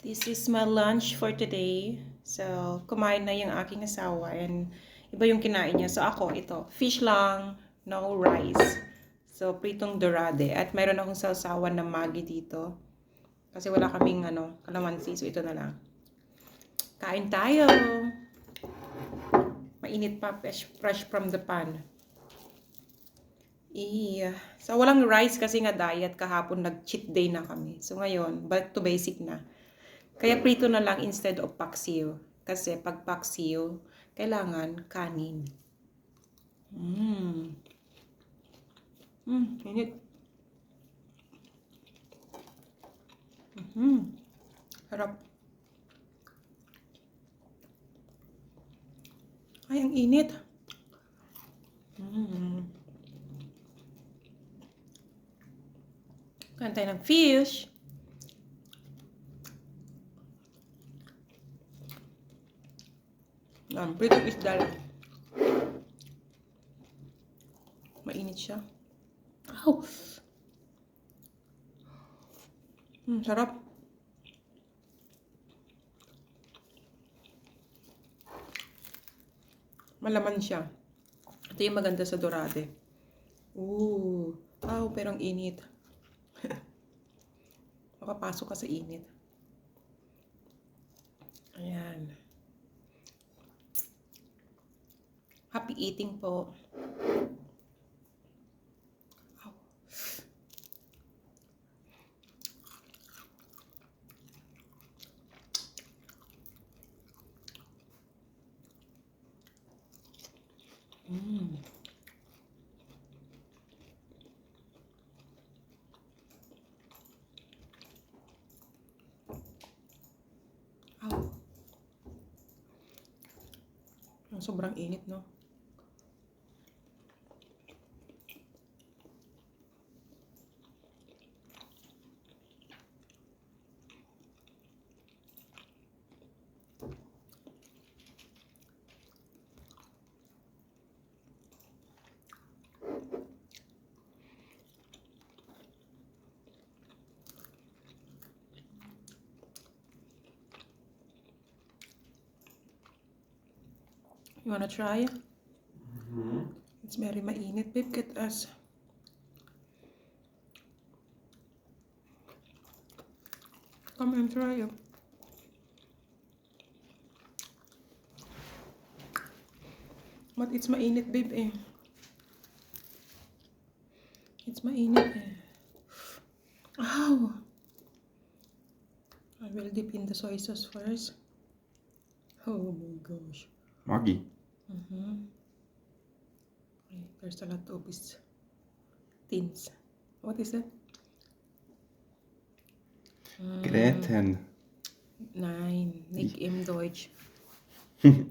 This is my lunch for today. So, kumain na yung aking asawa and iba yung kinain niya. So, ako, ito, fish lang, no rice. So, pritong dorade. At mayroon akong sausawan na Maggi dito. Kasi wala kaming, kalamansi. So, ito na lang. Kain tayo! Mainit pa, fresh from the pan. So, walang rice kasi nga diet. Kahapon, nag-cheat day na kami. So, ngayon, back to basic na. Kaya prito na lang instead of paksiw. Kasi pag paksiw, kailangan kanin. Init. Harap. Ay, ang init. Kain tayo ng fish. Pritong isda lang. Mainit siya. Ow! Sarap. Malaman siya. Ito yung maganda sa dorade. Pero ang init. Makapasok ka sa init. Ayan. Happy eating po. Sobrang init, no? You wanna try? It's very mainit, babe. Get us. Come and try it. But it's mainit, babe, eh. It's mainit, eh. Ow! I will dip in the soy sauce first. Oh my gosh. Maggi. Okay, there's a lot of these tins. What is that? Gräten. Nein, nicht im Deutsch. I'm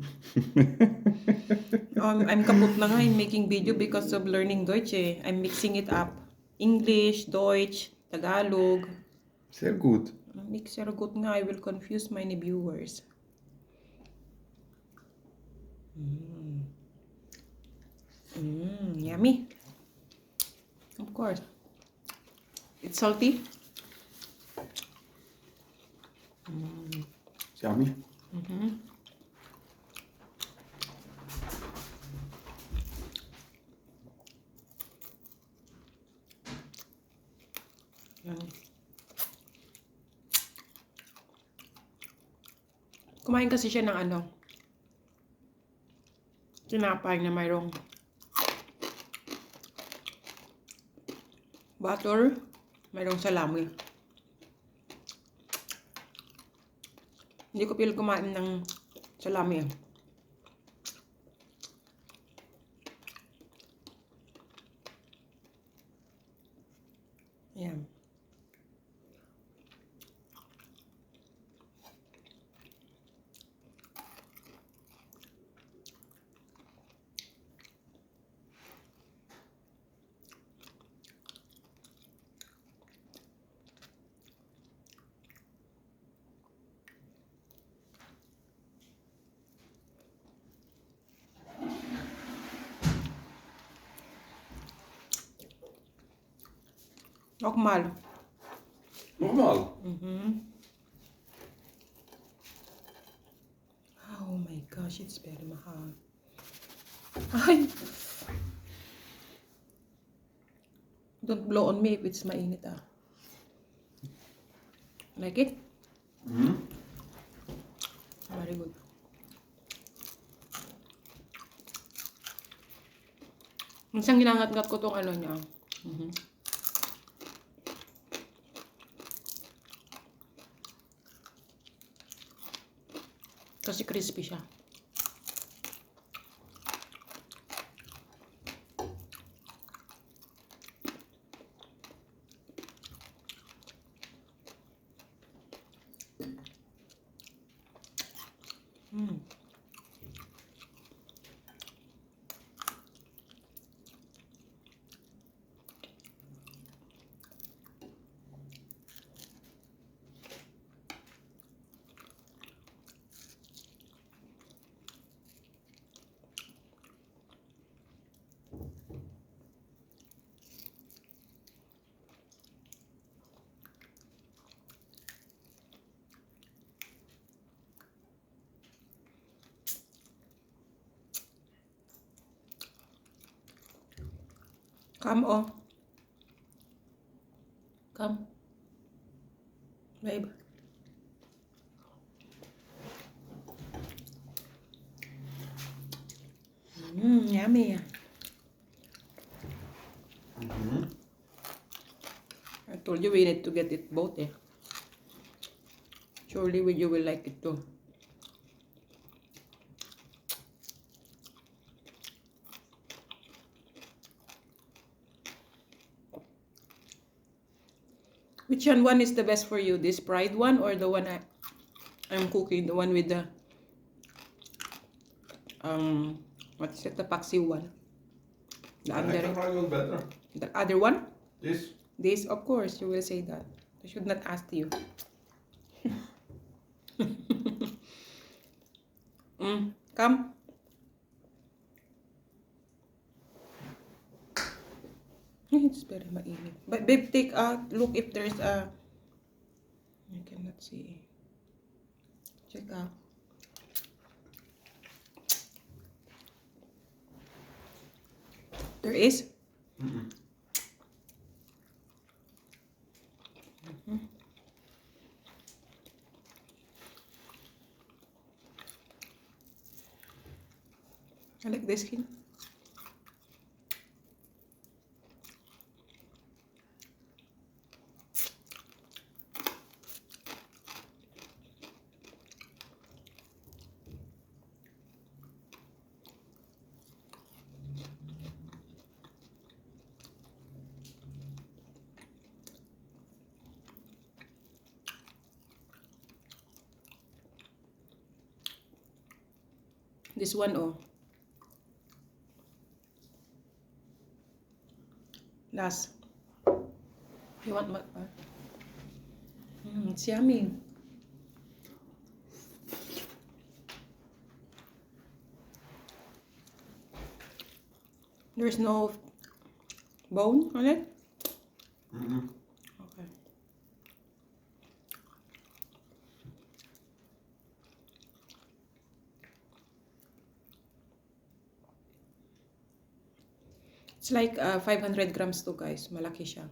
kaput na nga in making video because of learning Deutsch, eh. I'm mixing it up. English, Deutsch, Tagalog. Sehr gut. Mix sehr gut nga. I will confuse my viewers. Yummy. Of course. It's salty. It's yummy. Kumain kasi siya ng tinapay na mayroong butter, mayroong salami. Hindi ko pil kumain ng salami. Ayan. Normal. Normal. gosh, it's very mahal. Ay! Don't blow on me if it's mainit ah. Like it? Very good. Minsan ginangat-ngat ko tong ano niya. Kasi crispy siya. Come oh. Come. Babe. Yummy. I told you we need to get it both eh. Surely you will like it too. Which one is the best for you? This Pride one or the one I'm cooking? The one with the what is it? The Paxi one. The I like the Pride one better. The other one? This. This, of course, you will say that. I should not ask you. Come. It's very mainit. But babe, take a look if there's a... I cannot see. Check out. There is? I like this skin. This one, oh. Last. You want what? It's yummy. There's no bone on it? Okay. It's like 500 grams too, guys. Malaki siya.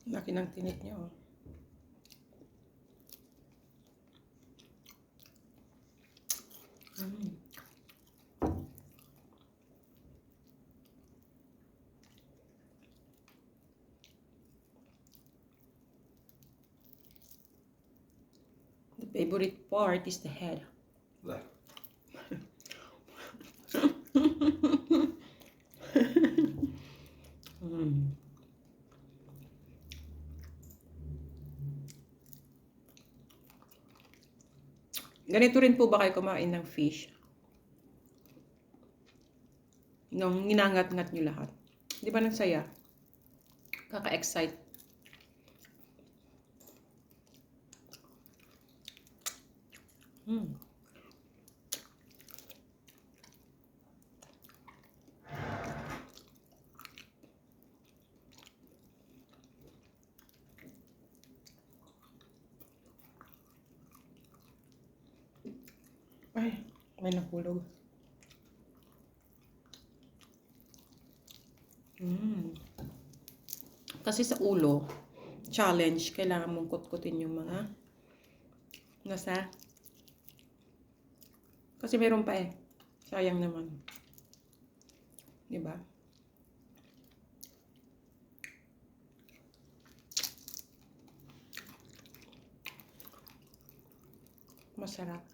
Laki ng tinik niya, oh. The favorite part is the head. There. Ganito rin po ba kayo kumain ng fish? Nung ninangat-ngat nyo lahat. Di ba nagsaya? Kaka-excite. Ay, may nahulog. Kasi sa ulo, challenge, kailangan mong kutkutin yung mga nasa. Kasi meron pa eh. Sayang naman. Diba? Masarap.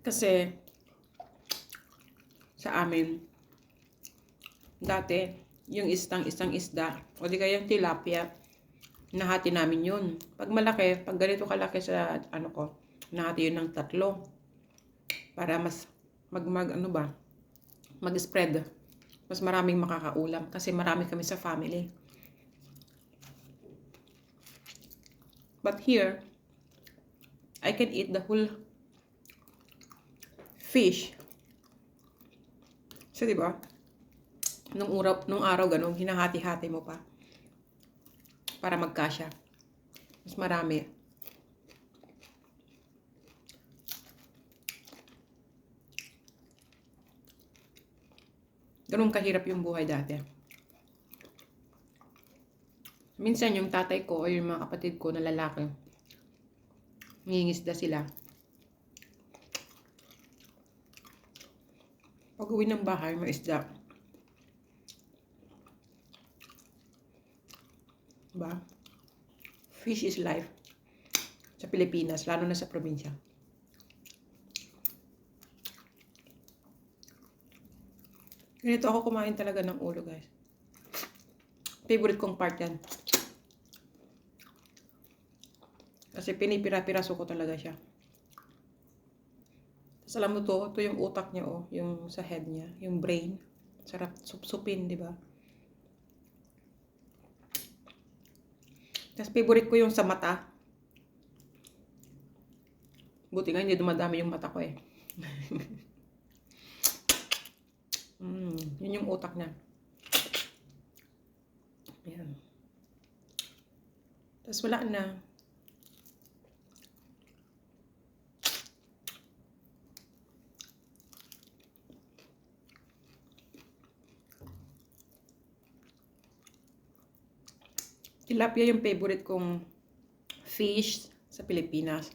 Kasi sa amin dati yung isang isda o di kaya yung tilapia, nahati namin yun. Pag malaki, pag ganito kalaki sa ano ko, nahati yun ng 3 para mas mag-spread. Mas maraming makakaulam kasi marami kami sa family. But here, I can eat the whole fish. So, diba? Nung araw ganun, hinahati-hati mo pa. Para magkasya. Mas marami. Ganun kahirap yung buhay dati. Minsan yung tatay ko o yung mga kapatid ko na lalaki, ngingisda sila. Pag uwi ng bahay, may isda. Diba? Fish is life. Sa Pilipinas, lalo na sa probinsya. Ganito ako kumain talaga ng ulo, guys. Favorite kong part yan. Kasi pinipira-piraso ko talaga siya. Tapos alam mo to, ito yung utak niya, oh, yung sa head niya, yung brain. Sarap supsupin, di ba? Tapos favorite ko yung sa mata. Buti nga hindi dumadami yung mata ko eh. Yun yung utak niya. Ayan. Tapos wala na. Tilapia yung favorite kong fish sa Pilipinas.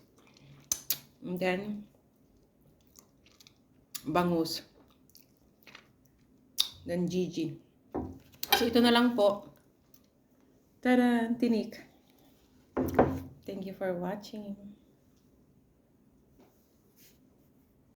And then, bangus. Then, Gigi. So, ito na lang po. Tada! Tinik. Thank you for watching.